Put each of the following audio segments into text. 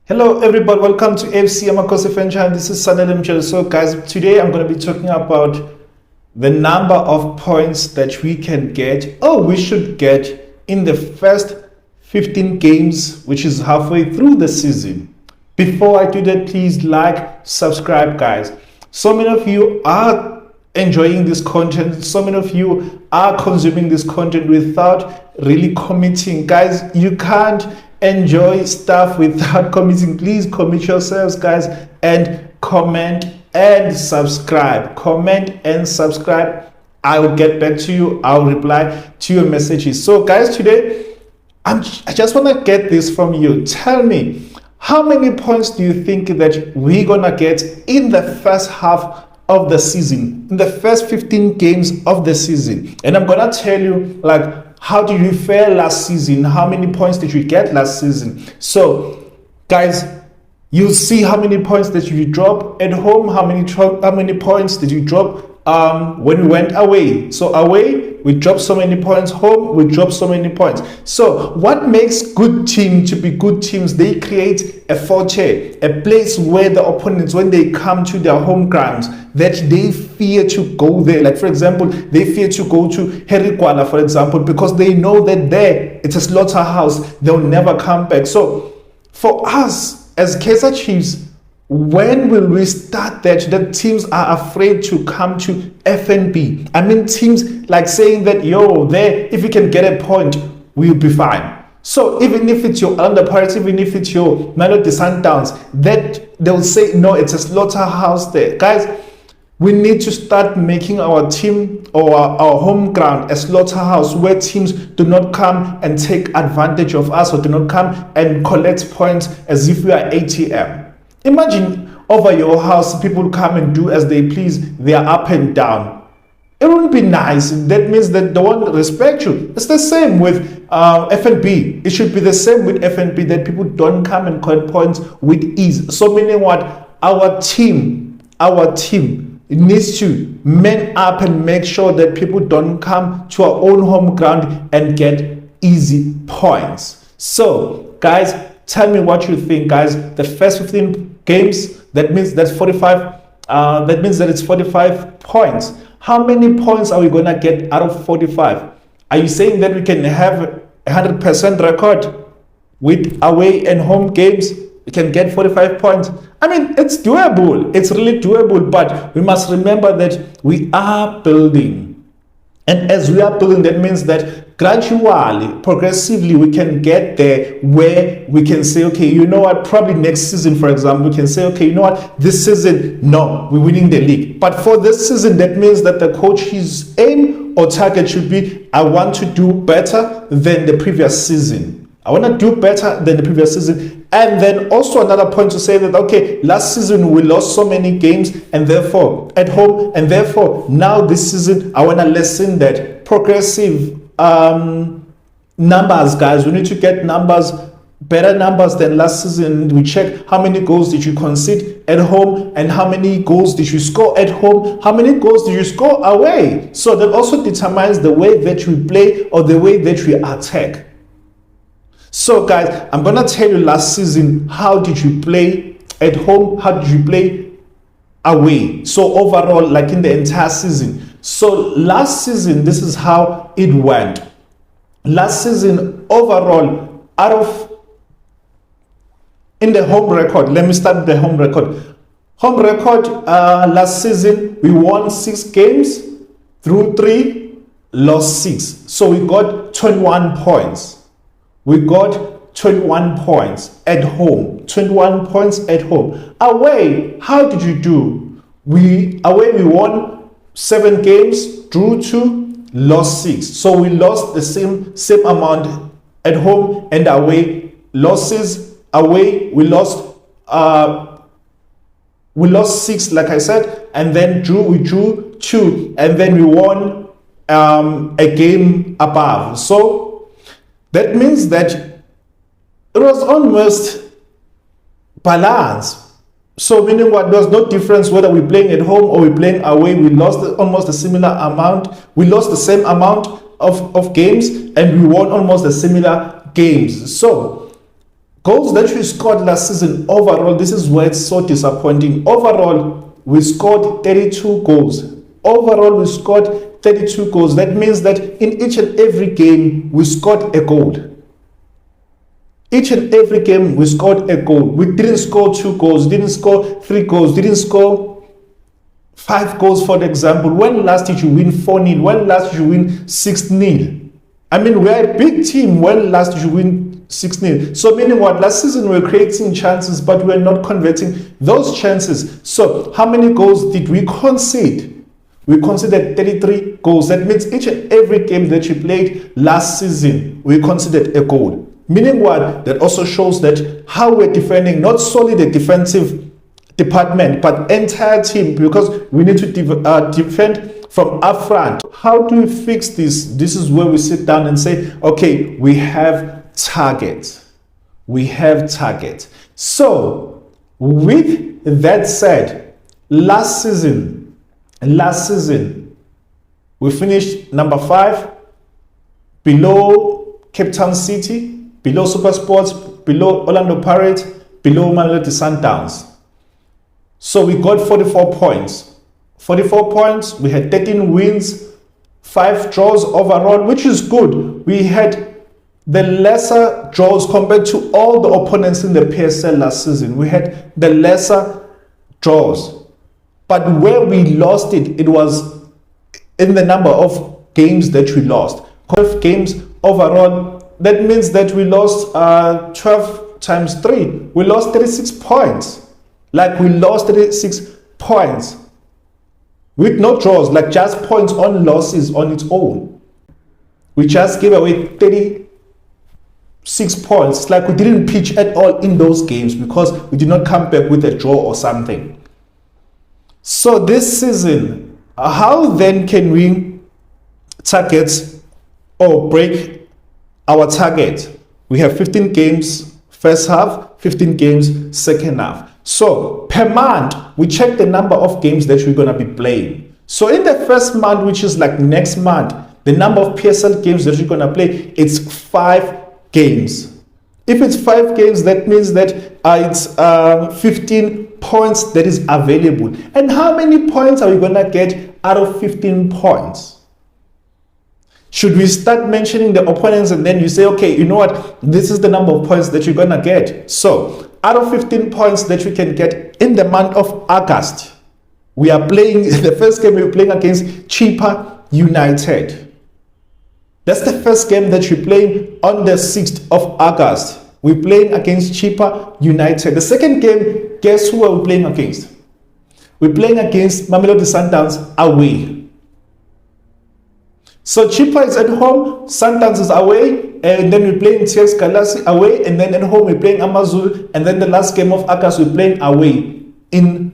Hello everybody, welcome to FC Amakhosi fan channel. This is Sanel. So guys, today I'm going to be talking about the number of points that we can get, or we should get, in the first 15 games, which is halfway through the season. Before I do that, please like, subscribe guys. So many of you are enjoying this content, so many of you are consuming this content without really committing. Guys, you can't enjoy stuff without committing. Please commit yourselves guys, and comment and subscribe. Comment and subscribe. I will get back to you. I'll reply to your messages. So guys, today I just want to get this from you. Tell me, how many points do you think that we're gonna get in the first half of the season, in the first 15 games of the season? And I'm gonna tell you, like, how did you fare last season? How many points did you get last season? So guys, you'll see how many points that you drop at home, how many points did you drop when we went away. So away we dropped so many points, home we dropped so many points. So what makes good team to be good teams? They create a forte, a place where the opponents, when they come to their home grounds, that they fear to go there. Like for example, they fear to go to Herikwala, for example, because they know that there it's a slaughterhouse, they'll never come back. So for us as Kaizer Chiefs, when will we start that teams are afraid to come to FNB? I mean, teams like saying that, yo, there, if you can get a point, we'll be fine. So even if it's your Orlando Pirates, even if it's your Mamelodi Sundowns, that they'll say, no, it's a slaughterhouse there. Guys, we need to start making our team or our home ground a slaughterhouse where teams do not come and take advantage of us, or do not come and collect points as if we are ATM. Imagine over your house, people come and do as they please. They are up and down. It wouldn't be nice. That means that they won't respect you. It's the same with FNB. It should be the same with FNB, that people don't come and collect points with ease. So meaning what? Our team needs to man up and make sure that people don't come to our own home ground and get easy points. So guys, tell me what you think, guys. The first 15 games, that means that's 45. That means that it's 45 points. How many points are we gonna get out of 45? Are you saying that we can have 100% record with away and home games? We can get 45 points. I mean, it's doable. It's really doable, but we must remember that we are building. And as we are building, that means that gradually, progressively, we can get there where we can say, okay, you know what, probably next season, for example, we can say, okay, you know what, this season, no, we're winning the league. But for this season, that means that the coach's aim or target should be, I want to do better than the previous season. I want to do better than the previous season. And then also another point to say that, okay, last season we lost so many games, and therefore at home, and therefore now this season I want to lessen that. Progressive numbers, guys. We need to get numbers, better numbers than last season. We check how many goals did you concede at home, and how many goals did you score at home, how many goals did you score away. So that also determines the way that we play or the way that we attack. So guys, I'm gonna tell you last season, how did you play at home, how did you play away, so overall, like in the entire season. So last season, this is how it went. Last season overall, in the home record, let me start with the home record. Home record, last season we won 6 games, drew 3, lost 6. So we got 21 points. We got 21 points at home. 21 points at home. Away, how did you do? Away we won 7 games, drew 2, lost 6. So we lost the same amount at home and away. Losses away, we lost 6, like I said, and then we drew 2, and then we won a game above. So that means that it was almost balanced. So meaning what, there was no difference whether we're playing at home or we're playing away. We lost almost a similar amount. We lost the same amount of games, and we won almost a similar games. So Goals that we scored last season overall, this is where it's so disappointing. Overall, we scored 32 goals. Overall, we scored 32 goals. That means that in each and every game, we scored a goal. Each and every game, we scored a goal. We didn't score 2 goals, didn't score 3 goals, didn't score 5 goals, for example. When last did you win 4-0? When last did you win 6-0? I mean, we're a big team. When last did you win 6-0? So meaning what? Last season we were creating chances, but we're not converting those chances. So how many goals did we concede? We conceded 33 goals. That means each and every game that you played last season, we conceded a goal. Meaning what? That also shows that how we're defending, not solely the defensive department, but entire team, because we need to defend from up front. How do we fix this? This is where we sit down and say, okay, we have targets. We have targets. So with that said, last season, we finished number 5, below Cape Town City, below Super Sports, below Orlando Pirates, below Mamelodi Sundowns. So we got 44 points. 44 points, we had 13 wins, 5 draws overall, which is good. We had the lesser draws compared to all the opponents in the PSL last season. We had the lesser draws. But where we lost it, it was in the number of games that we lost. 12 games overall. That means that we lost 12 times 3. We lost 36 points. Like we lost 36 points. With no draws, like just points on losses on its own. We just gave away 36 points. It's like we didn't pitch at all in those games because we did not come back with a draw or something. So this season, how then can we target or break our target? We have 15 games first half, 15 games second half. So per month, we check the number of games that we're going to be playing. So in the first month, which is like next month, the number of PSL games that you're going to play, it's 5 games. If it's 5 games, that means that it's 15 points that is available. And how many points are we going to get out of 15 points? Should we start mentioning the opponents and then you say, okay, you know what, this is the number of points that you're going to get. So out of 15 points that we can get in the month of August, we are playing, the first game we're playing against Chippa United. That's the first game that we're playing on the 6th of August. We're playing against Chippa United. The second game, guess who are we playing against? We're playing against Mamelodi Sundowns away. So Chippa is at home, Sundowns is away, and then we're playing TS Galasi away, and then at home we're playing Amazulu, and then the last game of August we're playing away with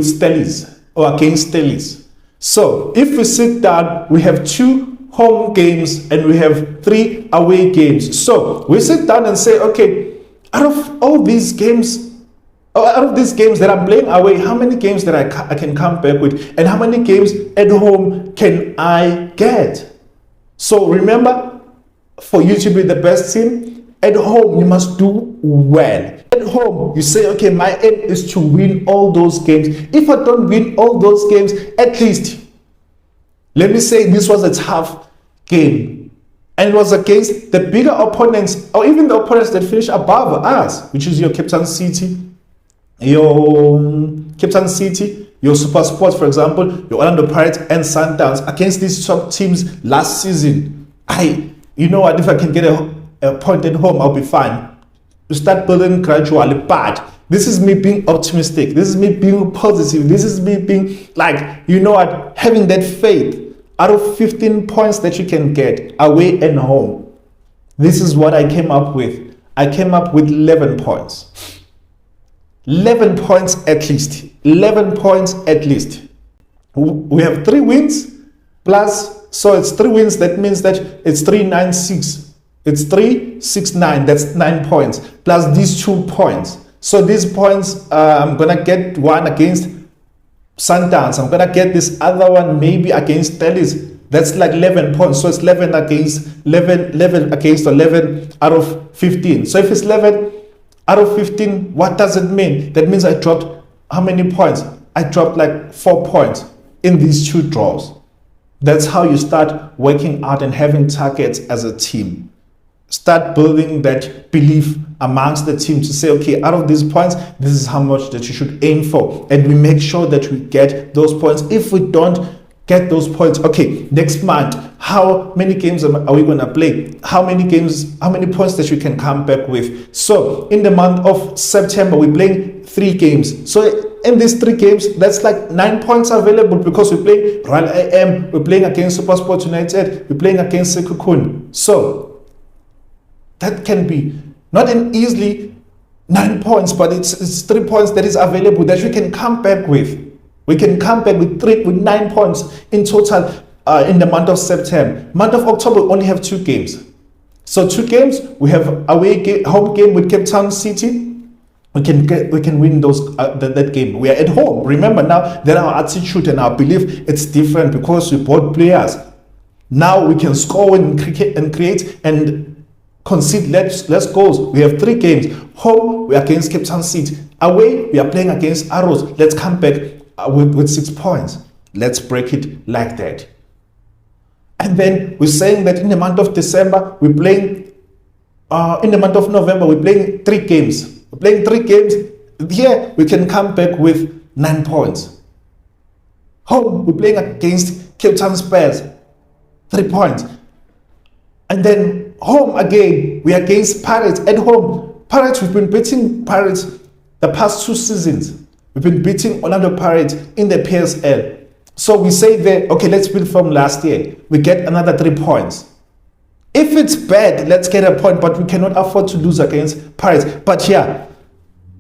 Stellies or against Stellies. So if we sit down, we have 2 home games and we have 3 away games. So we sit down and say, okay, out of all these games, out of these games that I'm playing away, how many games that I can come back with, and how many games at home can I get? So remember, for you to be the best team, at home you must do well. At home, you say, okay, my aim is to win all those games. If I don't win all those games, at least, let me say this was a tough game. And it was against the bigger opponents, or even the opponents that finish above us, which is your Cape Town City, your Super Sports, for example, your Orlando Pirates and Sundowns. Against these top teams last season, you know what, if I can get a point at home, I'll be fine. You start building gradually, but this is me being optimistic. This is me being positive. This is me being like, you know what, having that faith. Out of 15 points that you can get away and home, this is what I came up with. I came up with 11 points. 11 points at least. 11 points at least. We have 3 wins plus, so it's 3 wins. That means that it's 396. It's 369. That's 9 points plus these 2 points. So these points, I'm gonna get one against Sundowns. I'm gonna get this other one maybe against Stellies. That's like 11 points. So it's 11 against 11 against 11 out of 15. So if it's 11 out of 15, what does it mean? That means I dropped how many points? I dropped like 4 points in these 2 draws. That's how you start working out and having targets as a team. Start building that belief amongst the team to say, okay, out of these points, this is how much that you should aim for. And we make sure that we get those points. If we don't get those points, okay, next month, how many games are we going to play? How many games, how many points that you can come back with? So in the month of September, we're playing 3 games. So in these 3 games, that's like 9 points available because we're playing Royal AM, we're playing against SuperSport United, we're playing against Sekhukhune. So that can be not an easily 9 points, but it's 3 points that is available that we can come back with. We can come back with 9 points in total in the month of September. Month of October, we only have 2 games. So 2 games, we have home game with Cape Town City. We can win that game. We are at home. Remember now that our attitude and our belief, it's different because we bought players. Now we can score and create and concede less goals. We have 3 games. Home, we are against Cape Town City. Away, we are playing against Arrows. Let's come back with 6 points. Let's break it like that. And then we're saying that in the month of December, we're playing, in the month of November, we're playing 3 games. We're playing 3 games. Here, we can come back with 9 points. Home, we're playing against Cape Town Spurs, 3 points. And then home again, we are against Pirates at home. Pirates, we've been beating Pirates the past 2 seasons. We've been beating Orlando Pirates in the PSL. So we say there, okay, let's build from last year. We get another 3 points. If it's bad, let's get a point, but we cannot afford to lose against Pirates. But yeah,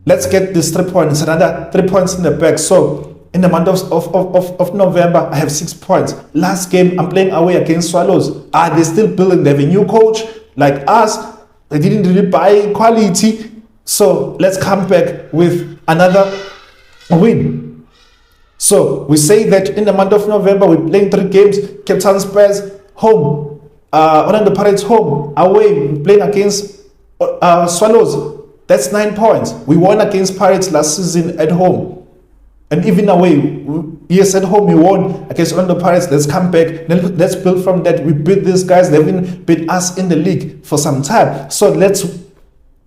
let's get these 3 points, another 3 points in the back. So in the month of November, I have 6 points. Last game, I'm playing away against Swallows. They're still building. They have a new coach like us. They didn't really buy quality. So let's come back with another win. So we say that in the month of November, we're playing 3 games. Cape Town Spurs, home. Orlando Pirates, home. Away, we're playing against Swallows. That's 9 points. We won against Pirates last season at home. And even away, yes, at home we won against Orlando Pirates. Let's come back. Let's build from that. We beat these guys. They've been beat us in the league for some time. So let's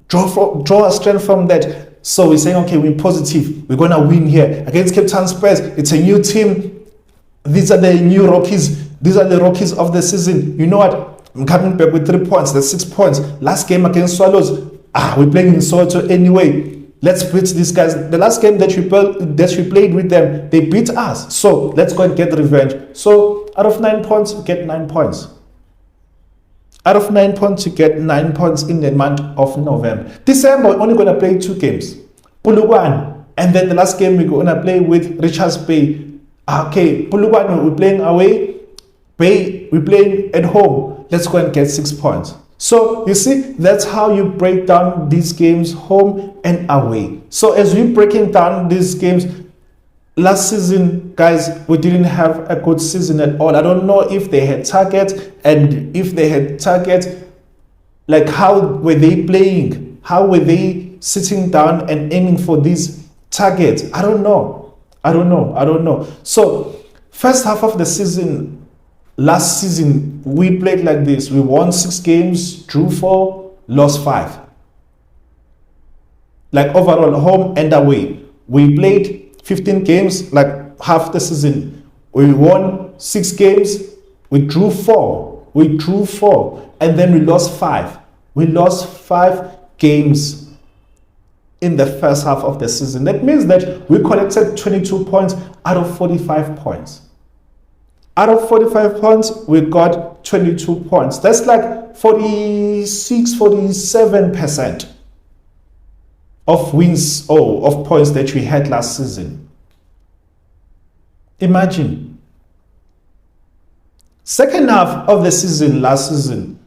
draw a strength from that. So we're saying, okay, we're positive. We're going to win here. Against Cape Town Spurs, it's a new team. These are the new Rockies. These are the Rockies of the season. You know what? I'm coming back with 3 points. That's 6 points. Last game against Swallows. We're playing in Soweto anyway. Let's beat these guys. The last game that we played with them, they beat us. So let's go and get revenge. So out of 9 points, we get 9 points. Out of 9 points, you get 9 points in the month of November. December, we're only going to play 2 games. Polokwane. And then the last game, we're going to play with Richards Bay. Okay, Polokwane, we're playing away. Bay, we're playing at home. Let's go and get 6 points. So you see, that's how you break down these games, home and away. So as we're breaking down these games, last season, guys, we didn't have a good season at all. I don't know if they had targets, and if they had targets, like how were they playing? How were they sitting down and aiming for these targets? I don't know. So first half of the season, last season, we played like this. We won 6 games, drew 4, lost 5. Like overall, home and away. We played 15 games, like half the season. We won 6 games, we drew 4. And then we lost 5. We lost 5 games in the first half of the season. That means that we collected 22 points out of 45 points. Out of 45 points, we got 22 points. That's like 47% of wins or of points that we had last season. Imagine. Second half of the season, last season,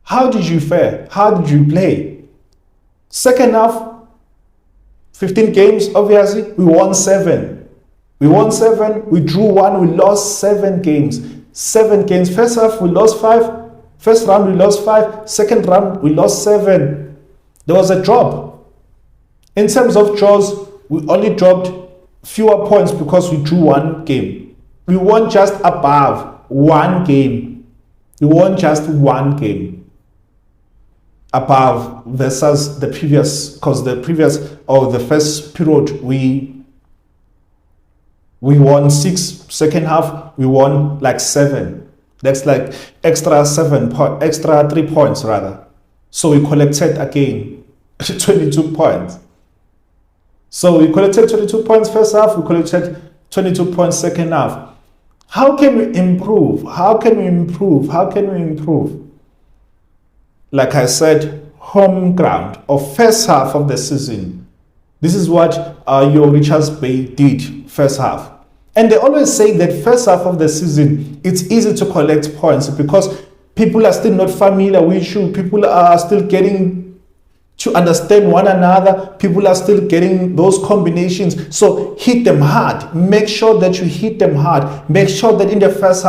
how did you fare? How did you play? Second half, 15 games, obviously, we won 7. We drew 1, we lost 7 games. 7 games. First half, we lost 5. First round, we lost 5. Second round, we lost 7. There was a drop. In terms of draws, we only dropped fewer points because we drew 1 game. We won just above 1 game. We won just 1 game above versus the previous, because the first period we won 6, second half we won like 7. That's like extra 3 points rather. So we collected again 22 points. So we collected 22 points first half, we collected 22 points second half. How can we improve? How can we improve? How can we improve? Like I said, home ground or first half of the season. This is what your Richards Bay did first half. And they always say that first half of the season, it's easy to collect points because people are still not familiar with you. People are still getting to understand one another. People are still getting those combinations. So hit them hard. Make sure that you hit them hard. Make sure that in the first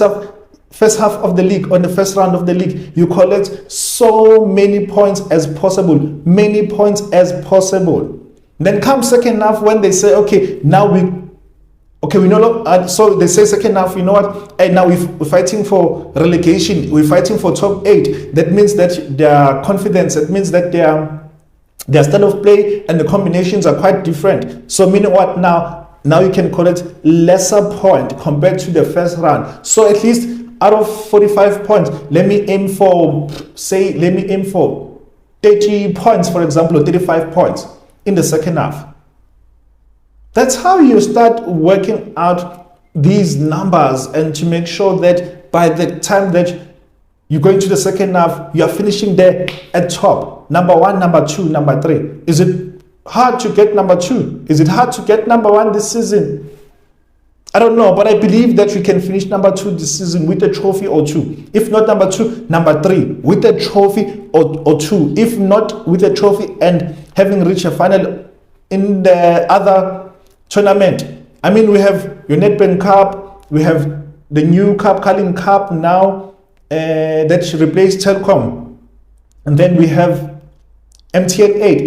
half, first half of the league, on the first round of the league, you collect so many points as possible. Many points as possible. Then come second half when they say, okay, now we know. So they say second half, you know what? And now we're fighting for relegation. We're fighting for top 8. That means that their confidence. That means that their style of play and the combinations are quite different. So meaning what now? Now you can collect lesser point compared to the first round. So at least out of 45 points, let me aim for 30 points, for example, or 35 points in the second half. That's how you start working out these numbers, and to make sure that by the time that you go into the second half, you are finishing there at top. Number 1, number 2, number 3. Is it hard to get number 2? Is it hard to get number 1 this season? I don't know, but I believe that we can finish number 2 this season with a trophy or 2. If not number 2, number 3 with a trophy or 2. If not with a trophy and having reached a final in the other tournament. I mean, we have your Nedbank Cup, we have the new Cup, Carling Cup now that replaced Telkom. And then we have MTN 8,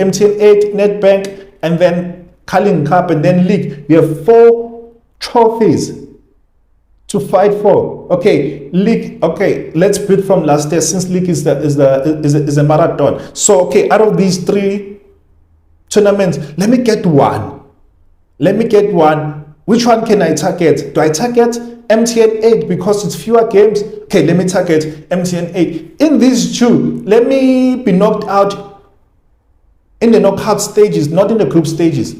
Nedbank, and then Carling Cup, and then League. We have 4 trophies to fight for. Okay, League. Okay, let's build from last year, since League is a marathon. So okay, out of these 3 tournaments, let me get one. Which one can I target? Do I target MTN 8 because it's fewer games? Okay, let me target MTN 8. In these 2, let me be knocked out in the knockout stages, not in the group stages.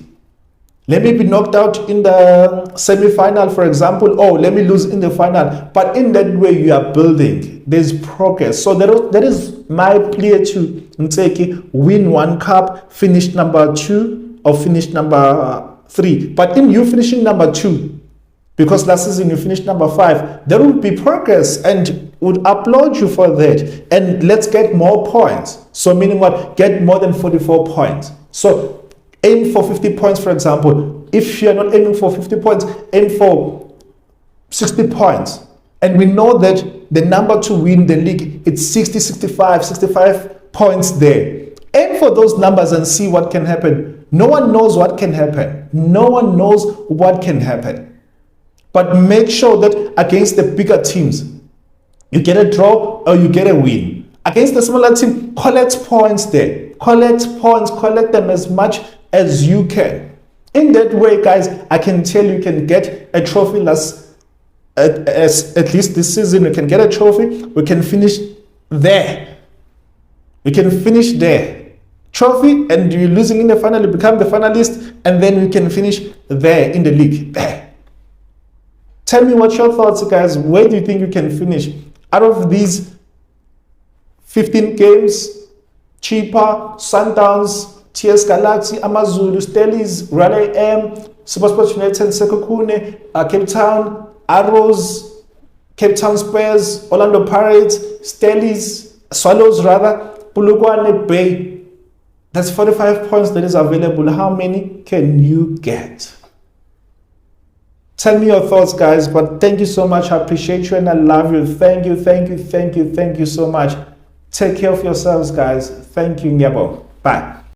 Let me be knocked out in the semi-final, for example, or let me lose in the final. But in that way, you are building. There's progress. So that is my plea to Nteki: win 1 cup, finish number 2, or finish number 3. But in you finishing number 2, because last season you finished number 5, there will be progress, and would applaud you for that. And let's get more points. So meaning what? Get more than 44 points. So aim for 50 points, for example. If you're not aiming for 50 points, aim for 60 points. And we know that the number to win the league, it's 65 points there. Aim for those numbers and see what can happen. No one knows what can happen. No one knows what can happen. But make sure that against the bigger teams, you get a draw or you get a win. Against the smaller team, collect points there. Collect points, collect them as much as you can. In that way, guys, I can tell you can get a trophy at least this season. We can get a trophy. We can finish there. We can finish there. Trophy, and you're losing in the final, you become the finalist, and then we can finish there in the league. There. Tell me what your thoughts, guys. Where do you think you can finish? Out of these 15 games, Cheaper, Sundowns, TS Galaxy, Amazulu, Stellies, Raleigh M, Supersport United, Sekokune, Cape Town, Arrows, Cape Town Spurs, Orlando Pirates, Stellies, Swallows rather, Polokwane Bay. That's 45 points that is available. How many can you get? Tell me your thoughts, guys. But thank you so much. I appreciate you and I love you. Thank you so much. Take care of yourselves, guys. Thank you. Ngiyabonga. Bye.